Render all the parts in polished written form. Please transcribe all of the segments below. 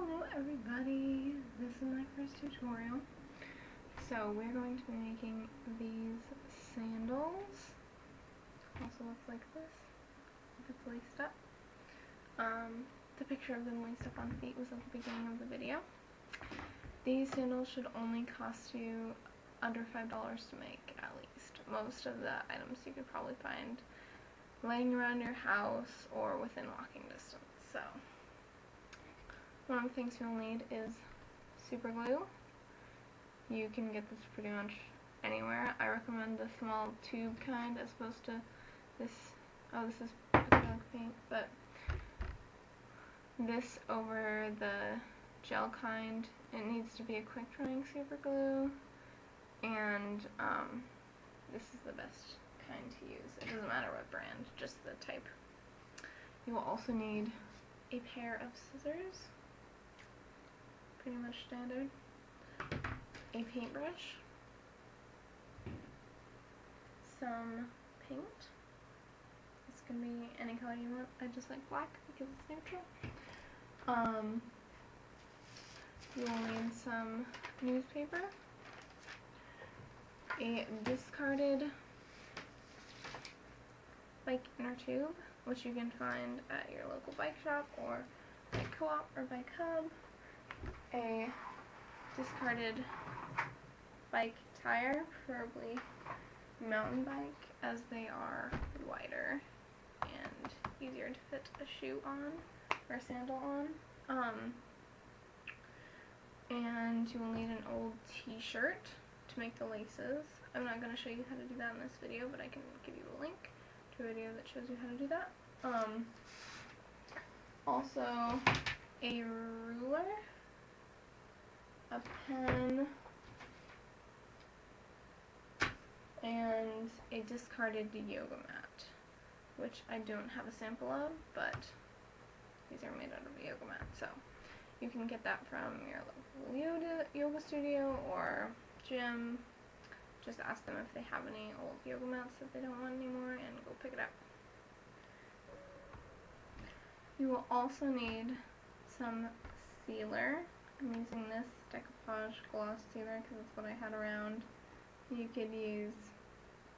Hello everybody, this is my first tutorial. So we're going to be making these sandals. Also looks like this, if it's laced up. The picture of them laced up on feet was at the beginning of the video. These sandals should only cost you under $5 to make at least. Most of the items you could probably find laying around your house or within walking distance. So one of the things you'll need is super glue. You can get this pretty much anywhere. I recommend the small tube kind as opposed to this, this is acrylic paint, but this over the gel kind. It needs to be a quick drying super glue, and this is the best kind to use. It doesn't matter what brand, just the type. You will also need a pair of scissors, pretty much standard, a paintbrush, some paint. This can be any color you want. I just like black because it's neutral. You will need some newspaper, a discarded bike inner tube, which you can find at your local bike shop or bike co-op or bike hub, a discarded bike tire, preferably mountain bike, as they are wider and easier to fit a shoe on or a sandal on. And you will need an old t-shirt to make the laces. I'm not going to show you how to do that in this video, but I can give you a link to a video that shows you how to do that. Also, a ruler, a pen, and a discarded yoga mat, which I don't have a sample of, but these are made out of a yoga mat, so you can get that from your local yoga studio or gym. Just ask them if they have any old yoga mats that they don't want anymore and go pick it up. You will also need some sealer. I'm using this decoupage gloss sealer because it's what I had around. You could use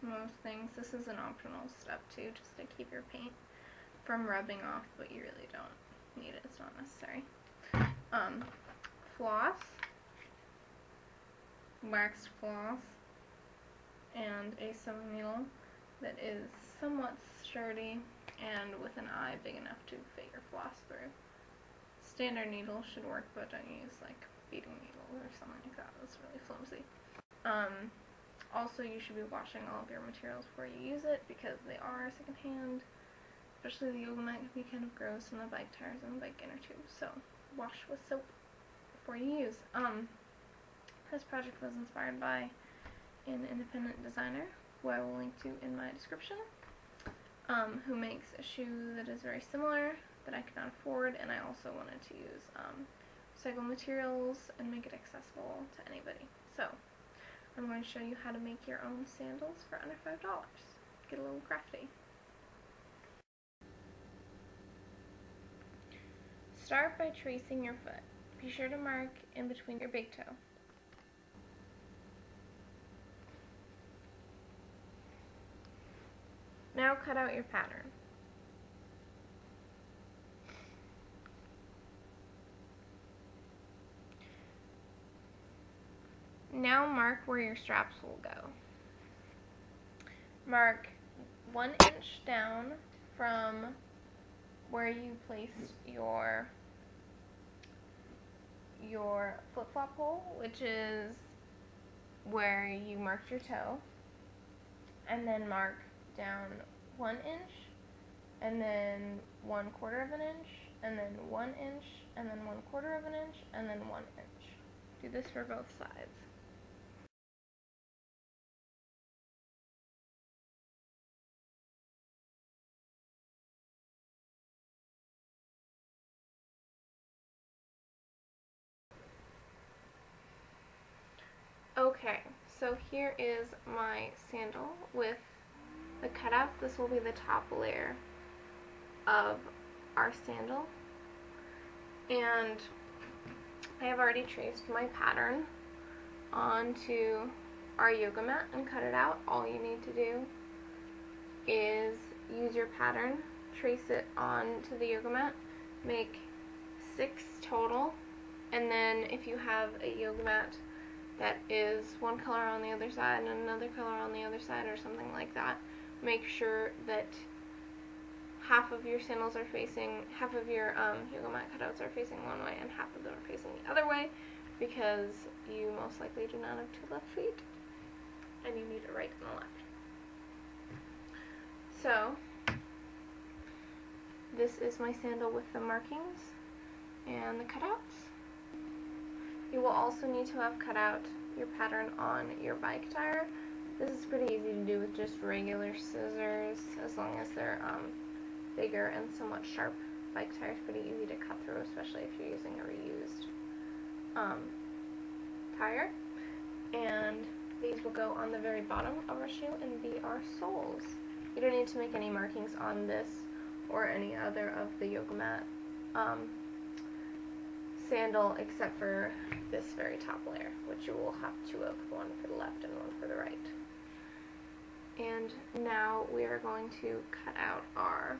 most things. This is an optional step too, just to keep your paint from rubbing off, but you really don't need it. It's not necessary. Floss, waxed floss, and a sewing needle that is somewhat sturdy and with an eye big enough to fit your floss through. Standard needle should work, but don't use like beading needles or something like that. That's really flimsy. Also, you should be washing all of your materials before you use it because they are secondhand. Especially the yoga mat can be kind of gross, and the bike tires and the bike inner tubes. So wash with soap before you use. This project was inspired by an independent designer, who I will link to in my description, who makes a shoe that is very similar that I could not afford, and I also wanted to use recycled materials and make it accessible to anybody. So I'm going to show you how to make your own sandals for under $5. Get a little crafty. Start by tracing your foot. Be sure to mark in between your big toe. Now cut out your pattern. Now mark where your straps will go. Mark 1 inch down from where you placed your flip-flop hole, which is where you marked your toe, and then mark down 1 inch, and then 1/4 of an inch, and then 1 inch, and then 1/4 of an inch, and then 1 inch. Do this for both sides. Okay, so here is my sandal with the cutouts. This will be the top layer of our sandal, and I have already traced my pattern onto our yoga mat and cut it out. All you need to do is use your pattern, trace it onto the yoga mat, make 6 total, and then if you have a yoga mat that is one color on the other side and another color on the other side or something like that, make sure that half of your sandals are facing, half of your yoga mat cutouts are facing one way and half of them are facing the other way, because you most likely do not have 2 left feet and you need a right and a left. So this is my sandal with the markings and the cutouts. You will also need to have cut out your pattern on your bike tire. This is pretty easy to do with just regular scissors, as long as they're bigger and somewhat sharp. Bike tire is pretty easy to cut through, especially if you're using a reused tire. And these will go on the very bottom of our shoe and be our soles. You don't need to make any markings on this or any other of the yoga mat sandal, except for this very top layer, which you will have 2 of, one for the left and one for the right. And now we are going to cut out our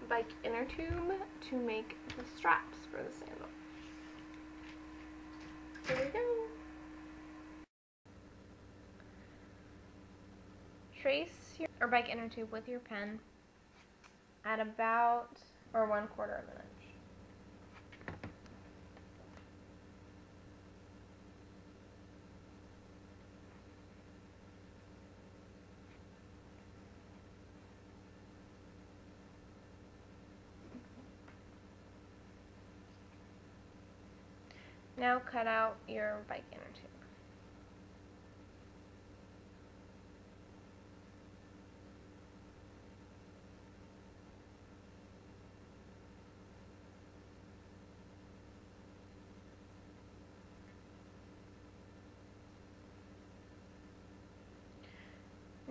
bike inner tube to make the straps for the sandal. Here we go. Trace your bike inner tube with your pen at about, or 1/4 of an inch. Now cut out your bike inner tube.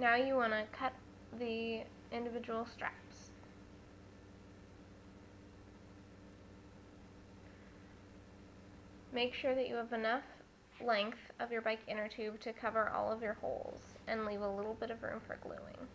Now you want to cut the individual straps. Make sure that you have enough length of your bike inner tube to cover all of your holes and leave a little bit of room for gluing.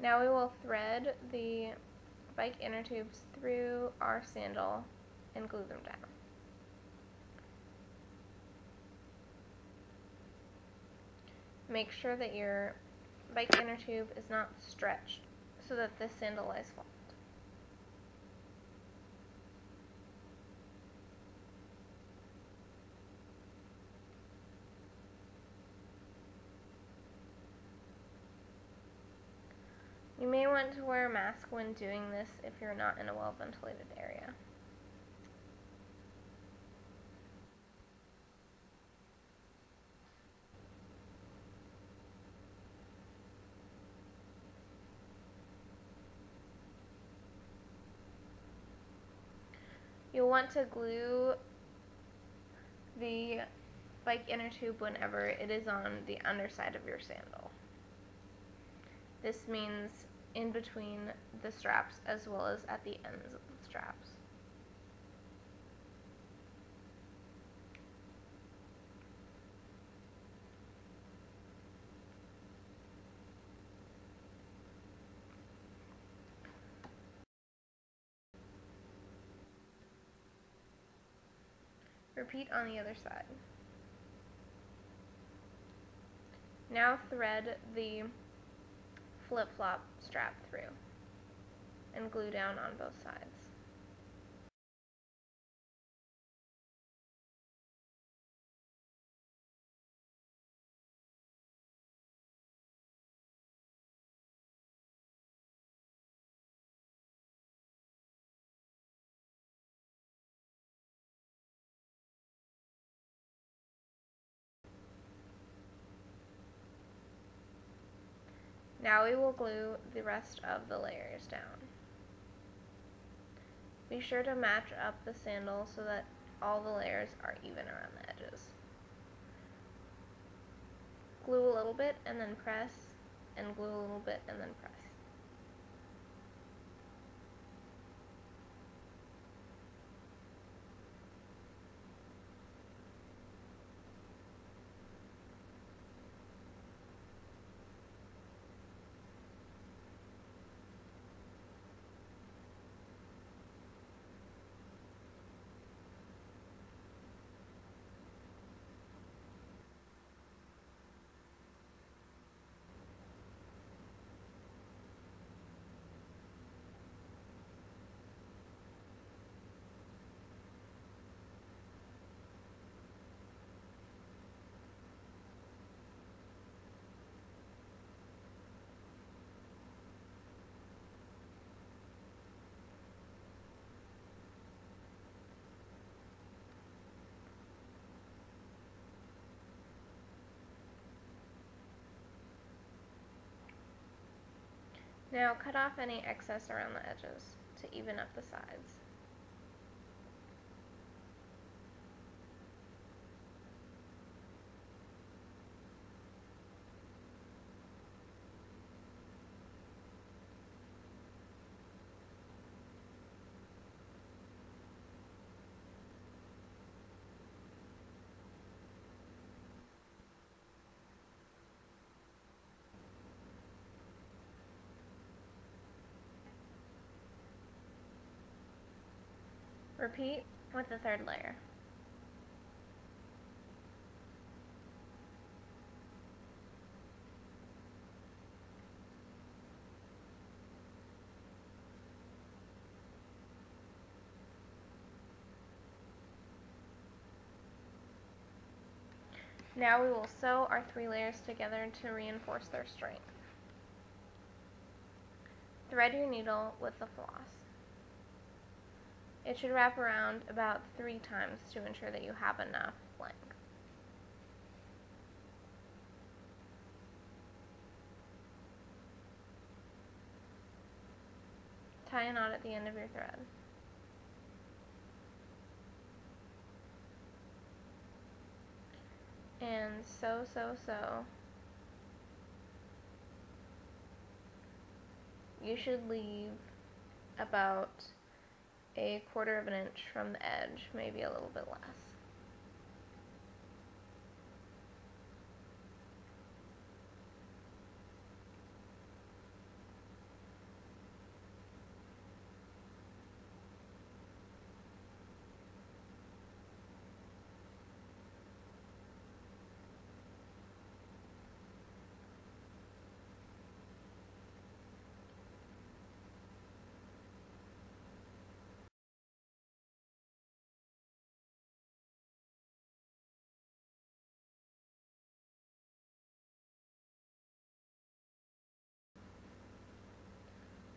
Now we will thread the bike inner tubes through our sandal and glue them down. Make sure that your bike inner tube is not stretched so that the sandal lies flat. You may want to wear a mask when doing this if you're not in a well-ventilated area. You'll want to glue the bike inner tube whenever it is on the underside of your sandal. This means in between the straps as well as at the ends of the straps. Repeat on the other side. Now thread the flip-flop strap through and glue down on both sides. Now we will glue the rest of the layers down. Be sure to match up the sandal so that all the layers are even around the edges. Glue a little bit and then press, and glue a little bit and then press. Now cut off any excess around the edges to even up the sides. Repeat with the third layer. Now we will sew our 3 layers together to reinforce their strength. Thread your needle with the floss. It should wrap around about 3 times to ensure that you have enough length. Tie a knot at the end of your thread. And sew, sew, sew. You should leave about 1/4 of an inch from the edge, maybe a little bit less.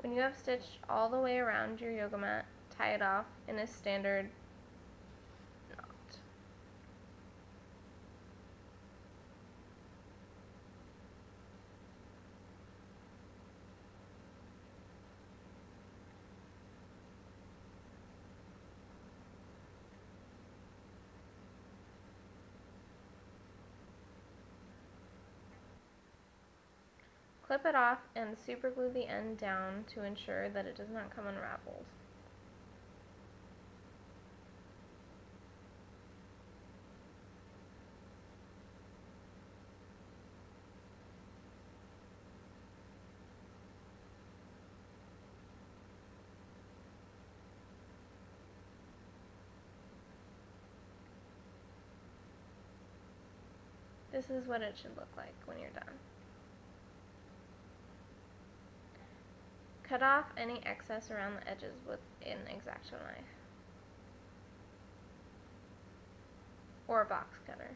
When you have stitched all the way around your yoga mat, tie it off in a standard knot. Clip it off and super glue the end down to ensure that it does not come unraveled. This is what it should look like when you're done. Cut off any excess around the edges with an Exacto knife or a box cutter.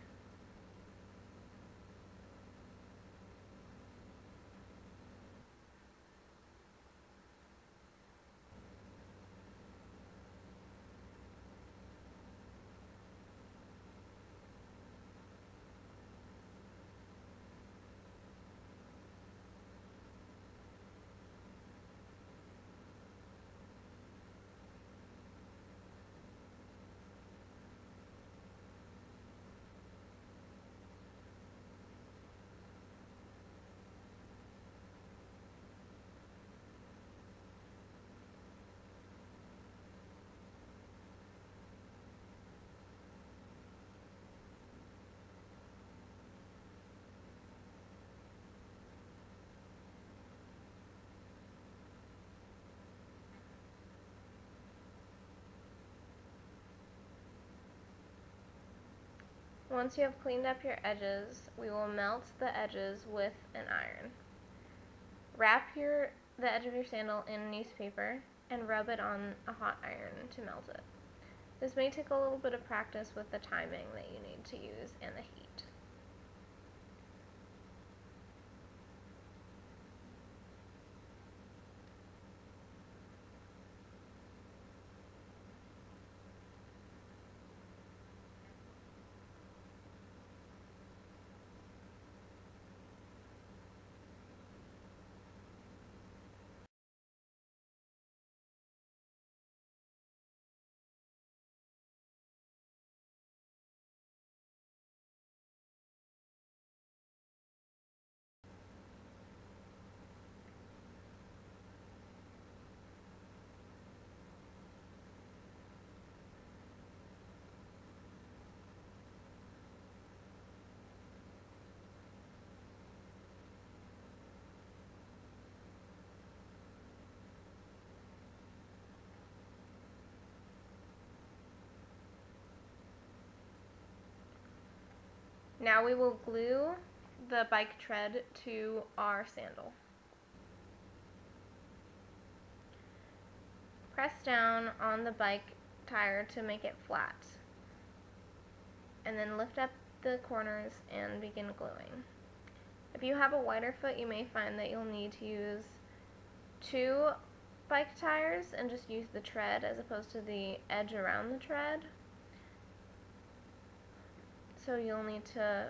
Once you have cleaned up your edges, we will melt the edges with an iron. Wrap the edge of your sandal in newspaper and rub it on a hot iron to melt it. This may take a little bit of practice with the timing that you need to use and the heat. Now we will glue the bike tread to our sandal. Press down on the bike tire to make it flat, and then lift up the corners and begin gluing. If you have a wider foot, you may find that you'll need to use 2 bike tires and just use the tread as opposed to the edge around the tread. So you'll need to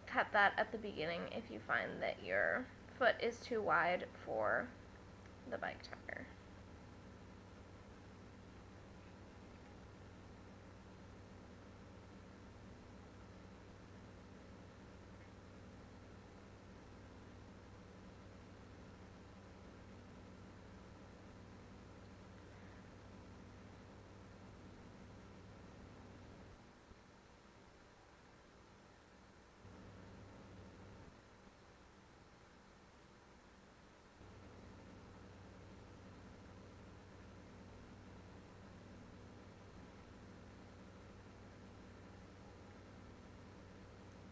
cut that at the beginning if you find that your foot is too wide for the bike tire.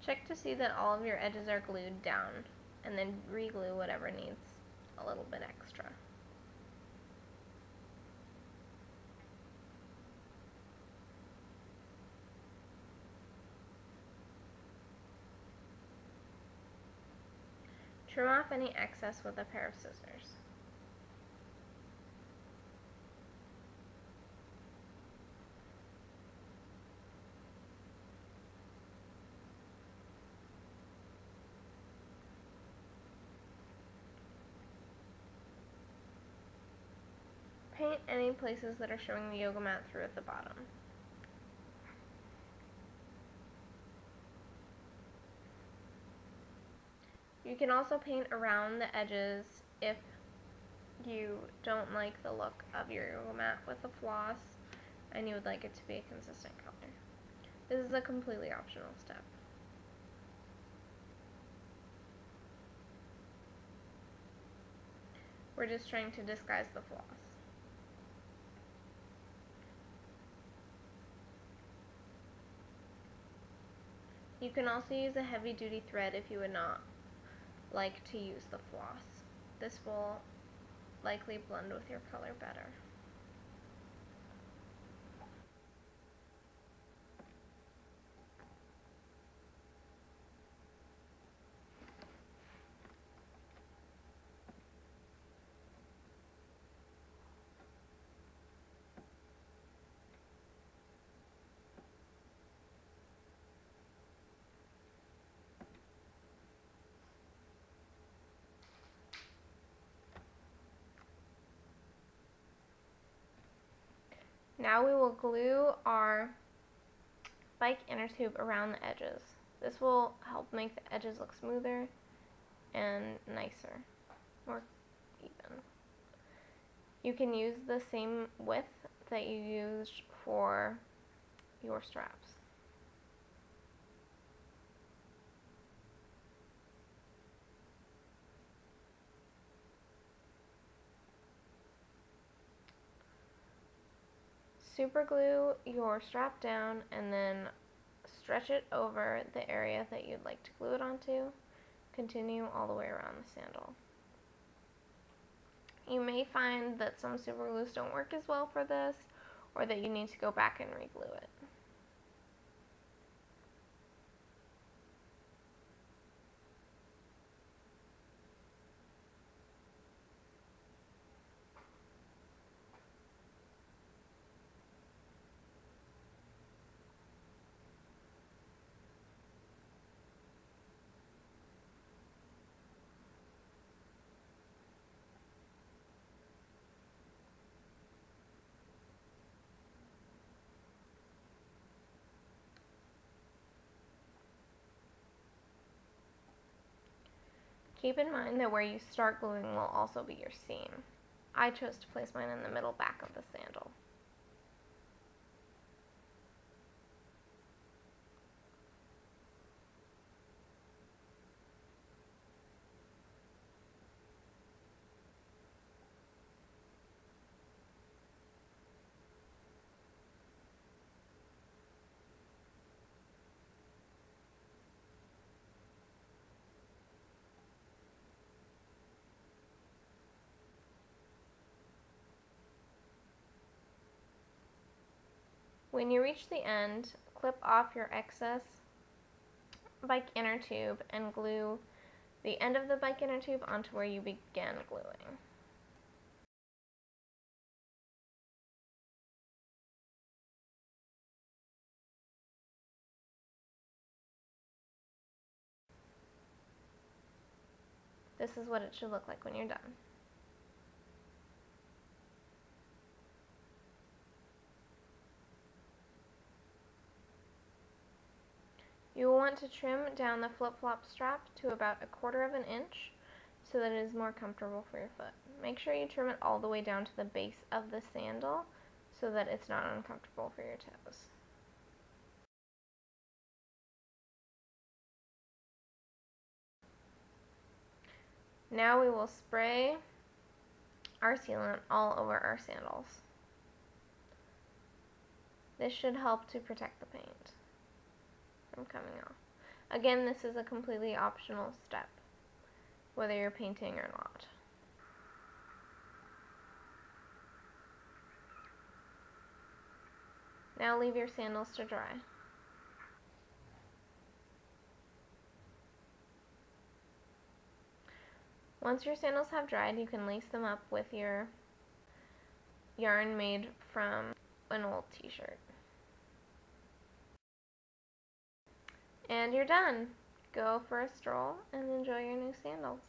Check to see that all of your edges are glued down, and then re-glue whatever needs a little bit extra. Trim off any excess with a pair of scissors. Paint any places that are showing the yoga mat through at the bottom. You can also paint around the edges if you don't like the look of your yoga mat with a floss and you would like it to be a consistent color. This is a completely optional step. We're just trying to disguise the floss. You can also use a heavy duty thread if you would not like to use the floss. This will likely blend with your color better. Now we will glue our bike inner tube around the edges. This will help make the edges look smoother and nicer, more even. You can use the same width that you used for your straps. Super glue your strap down and then stretch it over the area that you'd like to glue it onto. Continue all the way around the sandal. You may find that some super glues don't work as well for this, or that you need to go back and re-glue it. Keep in mind that where you start gluing will also be your seam. I chose to place mine in the middle back of the sandal. When you reach the end, clip off your excess bike inner tube and glue the end of the bike inner tube onto where you began gluing. This is what it should look like when you're done. You will want to trim down the flip-flop strap to about 1/4 of an inch so that it is more comfortable for your foot. Make sure you trim it all the way down to the base of the sandal so that it's not uncomfortable for your toes. Now we will spray our sealant all over our sandals. This should help to protect the paint from coming off. Again, this is a completely optional step, whether you're painting or not. Now leave your sandals to dry. Once your sandals have dried, you can lace them up with your yarn made from an old t-shirt. And you're done. Go for a stroll and enjoy your new sandals.